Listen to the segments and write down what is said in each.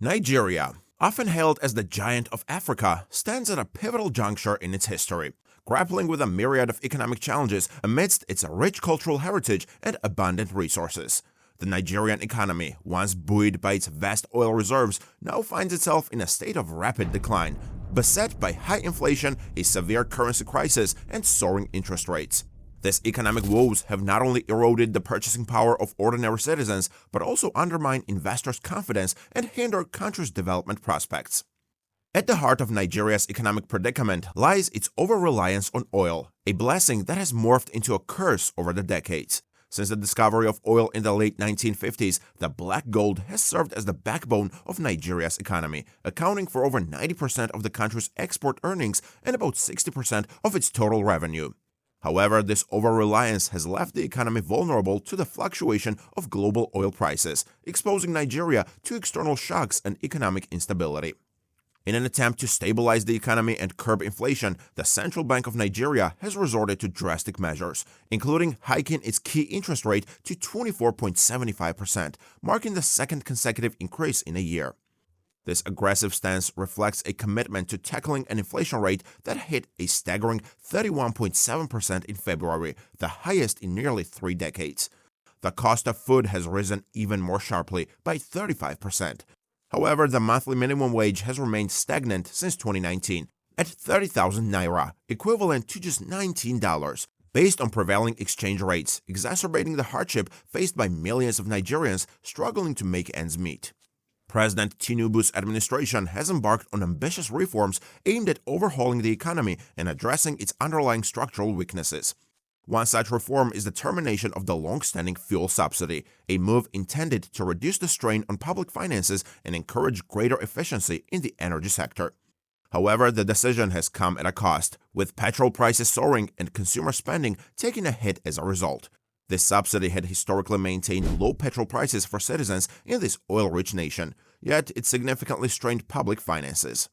Nigeria, often hailed as the giant of Africa, stands at a pivotal juncture in its history, grappling with a myriad of economic challenges amidst its rich cultural heritage and abundant resources. The Nigerian economy, once buoyed by its vast oil reserves, now finds itself in a state of rapid decline, beset by high inflation, a severe currency crisis, and soaring interest rates. These economic woes have not only eroded the purchasing power of ordinary citizens, but also undermined investors' confidence and hindered country's development prospects. At the heart of Nigeria's economic predicament lies its over-reliance on oil, a blessing that has morphed into a curse over the decades. Since the discovery of oil in the late 1950s, the black gold has served as the backbone of Nigeria's economy, accounting for over 90% of the country's export earnings and about 60% of its total revenue. However, this over-reliance has left the economy vulnerable to the fluctuation of global oil prices, exposing Nigeria to external shocks and economic instability. In an attempt to stabilize the economy and curb inflation, the Central Bank of Nigeria has resorted to drastic measures, including hiking its key interest rate to 24.75%, marking the second consecutive increase in a year. This aggressive stance reflects a commitment to tackling an inflation rate that hit a staggering 31.7% in February, the highest in nearly 3 decades. The cost of food has risen even more sharply, by 35%. However, the monthly minimum wage has remained stagnant since 2019, at 30,000 naira, equivalent to just $19, based on prevailing exchange rates, exacerbating the hardship faced by millions of Nigerians struggling to make ends meet. President Tinubu's administration has embarked on ambitious reforms aimed at overhauling the economy and addressing its underlying structural weaknesses. One such reform is the termination of the long-standing fuel subsidy, a move intended to reduce the strain on public finances and encourage greater efficiency in the energy sector. However, the decision has come at a cost, with petrol prices soaring and consumer spending taking a hit as a result. This subsidy had historically maintained low petrol prices for citizens in this oil-rich nation, yet it significantly strained public finances.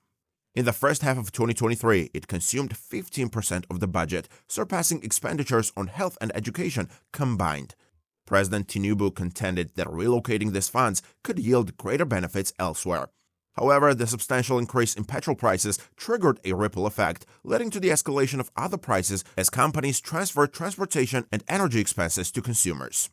In the first half of 2023, it consumed 15% of the budget, surpassing expenditures on health and education combined. President Tinubu contended that relocating these funds could yield greater benefits elsewhere. However, the substantial increase in petrol prices triggered a ripple effect, leading to the escalation of other prices as companies transferred transportation and energy expenses to consumers.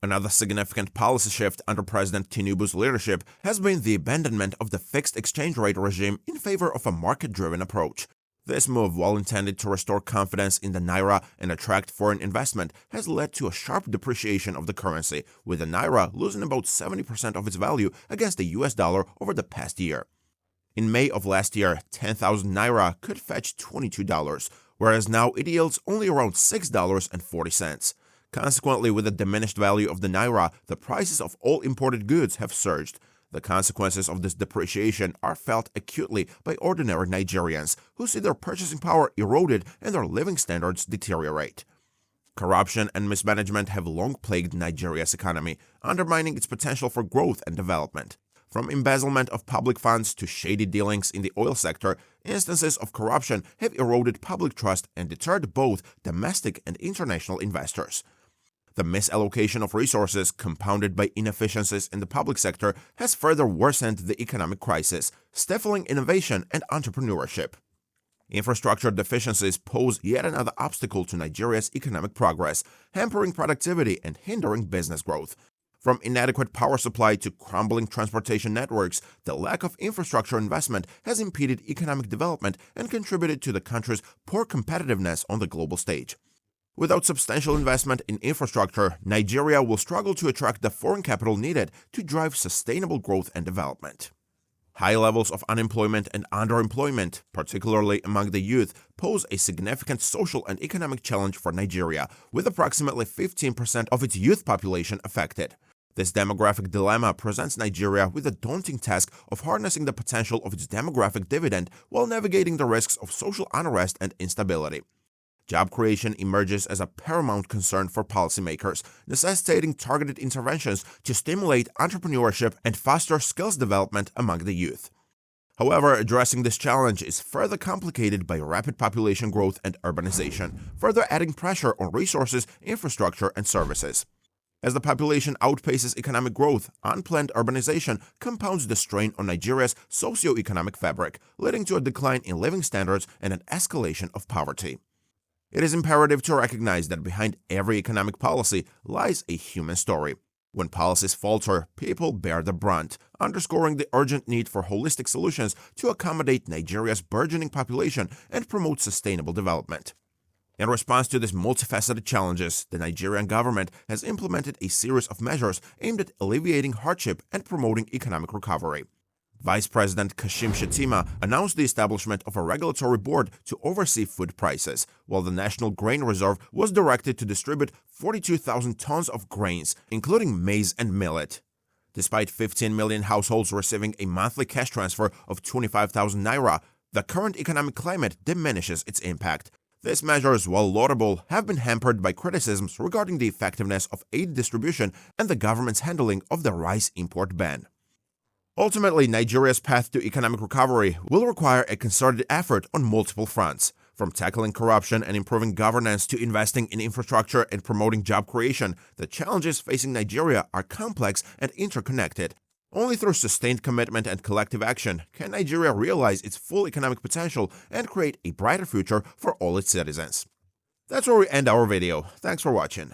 Another significant policy shift under President Tinubu's leadership has been the abandonment of the fixed exchange rate regime in favor of a market-driven approach. This move, while intended to restore confidence in the naira and attract foreign investment, has led to a sharp depreciation of the currency, with the naira losing about 70% of its value against the US dollar over the past year. In May of last year, 10,000 naira could fetch $22, whereas now it yields only around $6.40. Consequently, with the diminished value of the naira, the prices of all imported goods have surged. The consequences of this depreciation are felt acutely by ordinary Nigerians, who see their purchasing power eroded and their living standards deteriorate. Corruption and mismanagement have long plagued Nigeria's economy, undermining its potential for growth and development. From embezzlement of public funds to shady dealings in the oil sector, instances of corruption have eroded public trust and deterred both domestic and international investors. The misallocation of resources, compounded by inefficiencies in the public sector, has further worsened the economic crisis, stifling innovation and entrepreneurship. Infrastructure deficiencies pose yet another obstacle to Nigeria's economic progress, hampering productivity and hindering business growth. From inadequate power supply to crumbling transportation networks, the lack of infrastructure investment has impeded economic development and contributed to the country's poor competitiveness on the global stage. Without substantial investment in infrastructure, Nigeria will struggle to attract the foreign capital needed to drive sustainable growth and development. High levels of unemployment and underemployment, particularly among the youth, pose a significant social and economic challenge for Nigeria, with approximately 15% of its youth population affected. This demographic dilemma presents Nigeria with the daunting task of harnessing the potential of its demographic dividend while navigating the risks of social unrest and instability. Job creation emerges as a paramount concern for policymakers, necessitating targeted interventions to stimulate entrepreneurship and foster skills development among the youth. However, addressing this challenge is further complicated by rapid population growth and urbanization, further adding pressure on resources, infrastructure, and services. As the population outpaces economic growth, unplanned urbanization compounds the strain on Nigeria's socio-economic fabric, leading to a decline in living standards and an escalation of poverty. It is imperative to recognize that behind every economic policy lies a human story. When policies falter, people bear the brunt, underscoring the urgent need for holistic solutions to accommodate Nigeria's burgeoning population and promote sustainable development. In response to these multifaceted challenges, the Nigerian government has implemented a series of measures aimed at alleviating hardship and promoting economic recovery. Vice President Kashim Shettima announced the establishment of a regulatory board to oversee food prices, while the National Grain Reserve was directed to distribute 42,000 tons of grains, including maize and millet. Despite 15 million households receiving a monthly cash transfer of 25,000 naira, the current economic climate diminishes its impact. These measures, while laudable, have been hampered by criticisms regarding the effectiveness of aid distribution and the government's handling of the rice import ban. Ultimately, Nigeria's path to economic recovery will require a concerted effort on multiple fronts, from tackling corruption and improving governance to investing in infrastructure and promoting job creation. The challenges facing Nigeria are complex and interconnected. Only through sustained commitment and collective action can Nigeria realize its full economic potential and create a brighter future for all its citizens. That's where we end our video. Thanks for watching.